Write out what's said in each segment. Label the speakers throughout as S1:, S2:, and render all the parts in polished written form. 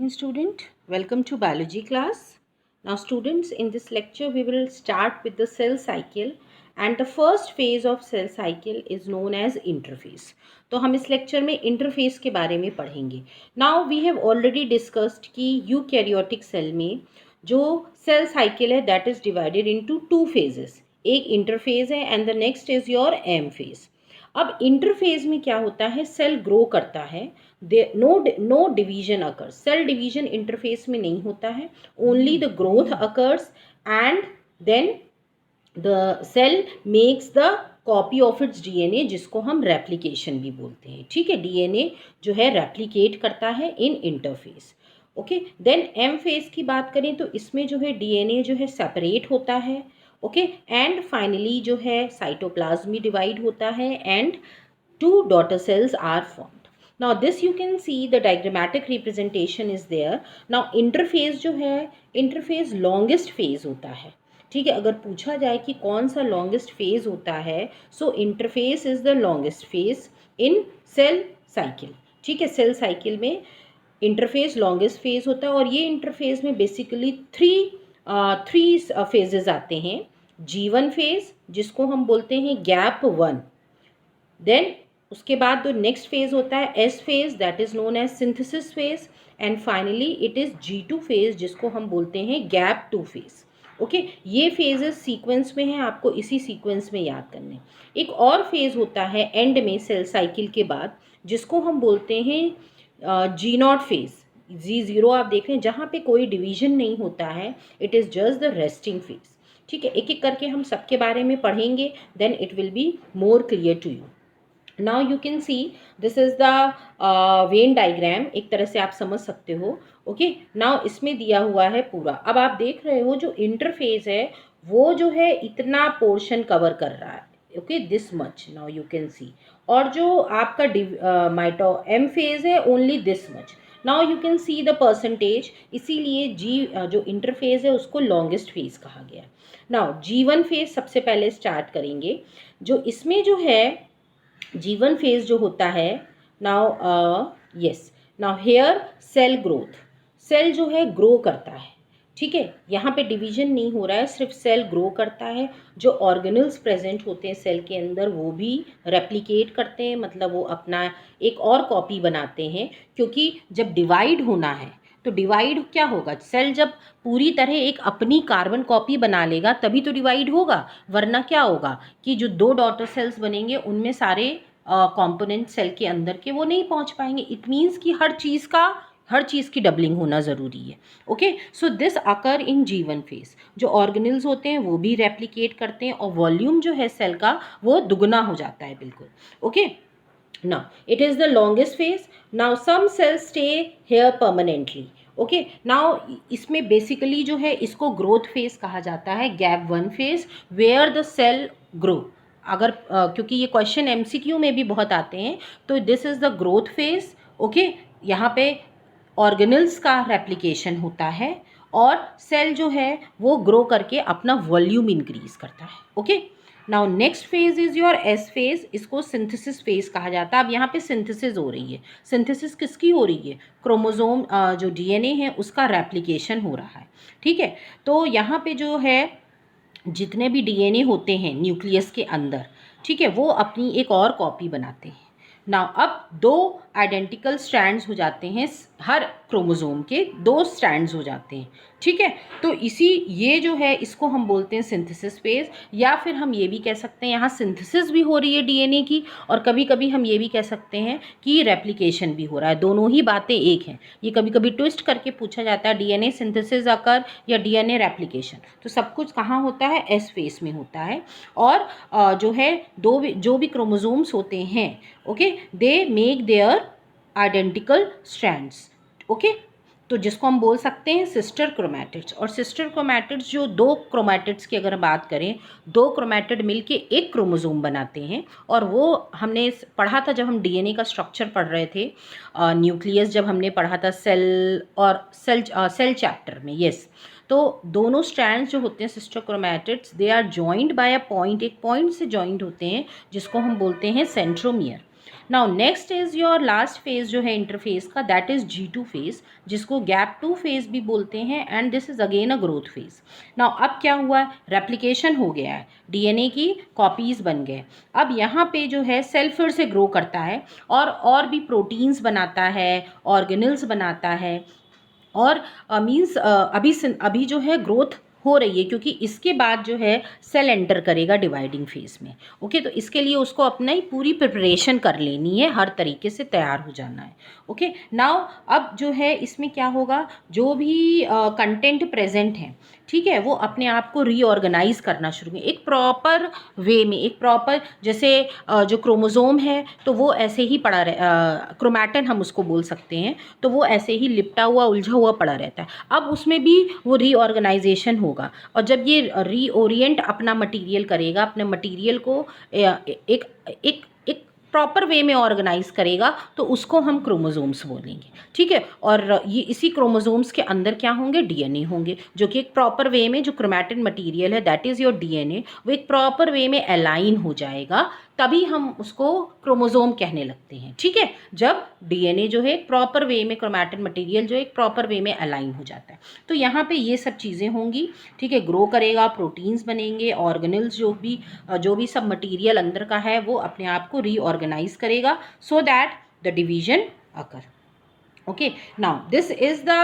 S1: evening, student. Welcome to biology class. Now students, in this lecture we will start with the cell cycle, and the first phase of cell cycle is known as interphase. तो हम इस lecture में interface के बारे में पढ़ेंगे. Now we have already discussed कि eukaryotic cell में जो सेल साइकिल है that is divided into two phases. एक इंटरफेज है and the next is your M phase. अब इंटरफेज में क्या होता है, सेल ग्रो करता है, no division occurs. Cell division interphase में नहीं होता है, only the growth occurs and then the cell makes the copy of its DNA, जिसको हम रेप्लिकेशन भी बोलते हैं. ठीक है, डीएनए जो है रेप्लिकेट करता है in interface. Okay, then M phase की बात करें तो इसमें जो है डीएनए जो है सेपरेट होता है. ओके, एंड फाइनली जो है साइटोप्लाज्म में डिवाइड होता है and two daughter cells are formed. Now this you can see the diagrammatic representation is there. Now interphase जो है, interphase longest phase होता है. ठीक है, अगर पूछा जाए कि कौन सा longest phase होता है, so interphase is the longest phase in cell cycle. ठीक है, cell cycle में interphase longest phase होता है और ये interphase में basically थ्री phases आते हैं. G1 phase जिसको हम बोलते हैं gap 1. देन उसके बाद जो नेक्स्ट फेज होता है S phase, that is known as synthesis phase, and finally it is G2 phase जिसको हम बोलते हैं गैप 2 फेज. ओके, ये फेजेस सीक्वेंस में है, आपको इसी सीक्वेंस में याद करने. एक और फेज होता है एंड में सेल साइकिल के बाद जिसको हम बोलते हैं G0 फेज. G0 आप देख रहे हैं जहाँ पे कोई डिवीजन नहीं होता है, it is just the resting phase. ठीक है, एक एक करके हम सबके बारे में पढ़ेंगे, then it will be more clear to you. Now you can see this is the Venn diagram, एक तरह से आप समझ सकते हो. ओके, नाउ इसमें दिया हुआ है पूरा. अब आप देख रहे हो जो इंटरफेस है वो जो है इतना पोर्शन कवर कर रहा है. Okay, this much now you can सी. और जो आपका माइटो एम फेज है only this much. Now you can see the percentage, इसीलिए जी जो इंटरफेज है उसको लॉन्गेस्ट फेज कहा गया. नाउ G1 फेज सबसे पहले स्टार्ट करेंगे. जो इसमें जो है G1 फेज जो होता है, now now here cell growth. Cell जो है ग्रो करता है. ठीक है, यहाँ पे डिवीजन नहीं हो रहा है, सिर्फ सेल ग्रो करता है. जो ऑर्गेनल्स प्रेजेंट होते हैं सेल के अंदर वो भी रेप्लिकेट करते हैं, मतलब वो अपना एक और कॉपी बनाते हैं. क्योंकि जब डिवाइड होना है तो डिवाइड क्या होगा, सेल जब पूरी तरह एक अपनी कार्बन कॉपी बना लेगा तभी तो डिवाइड होगा, वरना क्या होगा कि जो दो डॉटर सेल्स बनेंगे उनमें सारे कंपोनेंट सेल के अंदर के वो नहीं पहुंच पाएंगे. इट मीन्स कि हर चीज़ की डबलिंग होना ज़रूरी है. Okay, so this occur in G1 phase. जो ऑर्गेनल्स होते हैं वो भी रेप्लिकेट करते हैं और वॉल्यूम जो है सेल का वो दुगना हो जाता है बिल्कुल. Okay, now it is the longest phase. Now some cells stay here permanently. Okay, now इसमें बेसिकली जो है इसको ग्रोथ फेज कहा जाता है, gap 1 phase, where the cell grow. अगर क्योंकि ये क्वेश्चन MCQ में भी बहुत आते हैं, तो this is the growth phase. Okay, यहाँ पे ऑर्गेनल्स का रेप्लिकेशन होता है और सेल जो है वो ग्रो करके अपना वॉल्यूम इंक्रीज करता है. Okay, now next phase is your S phase. इसको सिंथेसिस फेज कहा जाता है. अब यहाँ पे सिंथेसिस हो रही है. सिंथेसिस किसकी हो रही है, क्रोमोसोम जो DNA है उसका रेप्लिकेशन हो रहा है. ठीक है, तो यहाँ पे जो है जितने भी DNA होते हैं न्यूक्लियस के अंदर, ठीक है, वो अपनी एक और कॉपी बनाते हैं. नाउ अब दो आइडेंटिकल स्ट्रैंड्स हो जाते हैं, हर क्रोमोसोम के दो स्ट्रैंड्स हो जाते हैं. ठीक है, तो ये जो है इसको हम बोलते हैं सिंथेसिस फेज, या फिर हम ये भी कह सकते हैं यहाँ सिंथेसिस भी हो रही है DNA की, और कभी कभी हम ये भी कह सकते हैं कि रेप्लिकेशन भी हो रहा है. दोनों ही बातें एक हैं. ये कभी कभी ट्विस्ट करके पूछा जाता है DNA सिंथेसिस अकर या DNA रेप्लिकेशन. तो सब कुछ कहाँ होता है, एस फेज में होता है. और जो है जो भी क्रोमोसोम्स होते हैं, okay, they make their identical strands. Okay, तो जिसको हम बोल सकते हैं सिस्टर क्रोमैटिड्स. और सिस्टर क्रोमैटिड्स जो दो क्रोमैटिड्स की अगर बात करें, दो क्रोमैटिड मिलके एक क्रोमोसोम बनाते हैं. और वो हमने पढ़ा था जब हम DNA का स्ट्रक्चर पढ़ रहे थे, न्यूक्लियस जब हमने पढ़ा था सेल चैप्टर में. यस, तो दोनों स्ट्रैंड्स जो होते हैं sister chromatids, they are joined by a point. एक पॉइंट से जॉइंड होते हैं जिसको हम बोलते हैं centromere. Now next is your last phase जो है इंटरफेस का, दैट इज G2 फेज, जिसको गैप 2 फेज भी बोलते हैं, and this is again a growth phase. Now अब क्या हुआ है, रेप्लिकेशन हो गया है, DNA की कॉपीज बन गए। अब यहाँ पे जो है सेल फिर से ग्रो करता है और भी प्रोटीन्स बनाता है, ऑर्गेनल्स बनाता है, और मीन्स अभी जो है ग्रोथ हो रही है, क्योंकि इसके बाद जो है सेल एंटर करेगा डिवाइडिंग फेज में। ओके, तो इसके लिए उसको अपना ही पूरी प्रिपरेशन कर लेनी है, हर तरीके से तैयार हो जाना है। ओके, नाउ अब जो है इसमें क्या होगा, जो भी कंटेंट प्रेजेंट है, ठीक है, वो अपने आप को रीऑर्गेनाइज करना शुरू करें एक प्रॉपर वे में, एक प्रॉपर, जैसे जो क्रोमोसोम है तो वो ऐसे ही पड़ा रहे, क्रोमैटिन हम उसको बोल सकते हैं, तो वो ऐसे ही लिपटा हुआ उलझा हुआ पड़ा रहता है। अब उसमें भी वो रीऑर्गेनाइजेशन होगा, और जब ये रीओरिएंट अपना मटेरियल करेगा, अपने मटेरियल को एक एक एक प्रॉपर वे में ऑर्गेनाइज करेगा, तो उसको हम क्रोमोसोम्स बोलेंगे, ठीक है। और ये इसी क्रोमोसोम्स के अंदर क्या होंगे, DNA होंगे, जो कि एक प्रॉपर वे में, जो क्रोमैटिन मटेरियल है दैट इज़ योर DNA, वो एक प्रॉपर वे में अलाइन हो जाएगा, तभी हम उसको क्रोमोसोम कहने लगते हैं, ठीक है। जब DNA जो है एक प्रॉपर वे में, क्रोमैटिन मटेरियल जो एक प्रॉपर वे में अलाइन हो जाता है, तो यहाँ पे ये सब चीज़ें होंगी, ठीक है। ग्रो करेगा, प्रोटीन्स बनेंगे, ऑर्गेनल्स जो भी सब मटेरियल अंदर का है वो अपने आप को रीऑर्गेनाइज करेगा, so that the division occur. Okay, now this is the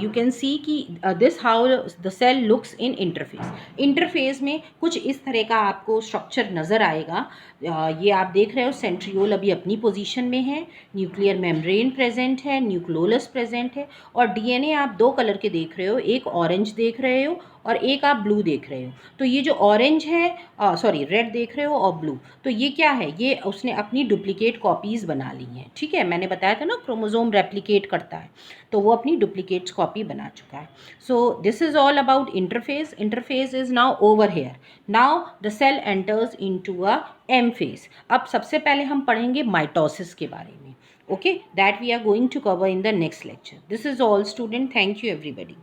S1: you can see कि this how the cell looks in interphase। Interphase में कुछ इस तरह का आपको स्ट्रक्चर नज़र आएगा। ये आप देख रहे हो, सेंट्रियोल अभी अपनी पोजीशन में है, न्यूक्लियर मेम्ब्रेन प्रेजेंट है, न्यूक्लियोलस प्रेजेंट है, और DNA आप दो कलर के देख रहे हो, एक ऑरेंज देख रहे हो और एक आप ब्लू देख रहे हो। तो ये जो ऑरेंज है, सॉरी रेड देख रहे हो और ब्लू, तो ये क्या है, ये उसने अपनी डुप्लीकेट कॉपीज़ बना ली हैं, ठीक है। मैंने बताया था ना क्रोमोसोम रेप्लिकेट करता है, तो वो अपनी डुप्लीकेट्स कॉपी बना चुका है। So this is all about interphase. Interphase is now over here. Now the cell enters into a M phase. अब सबसे पहले हम पढ़ेंगे माइटोसिस के बारे में, okay, that we are going to cover in the next lecture. This is all student, thank you everybody.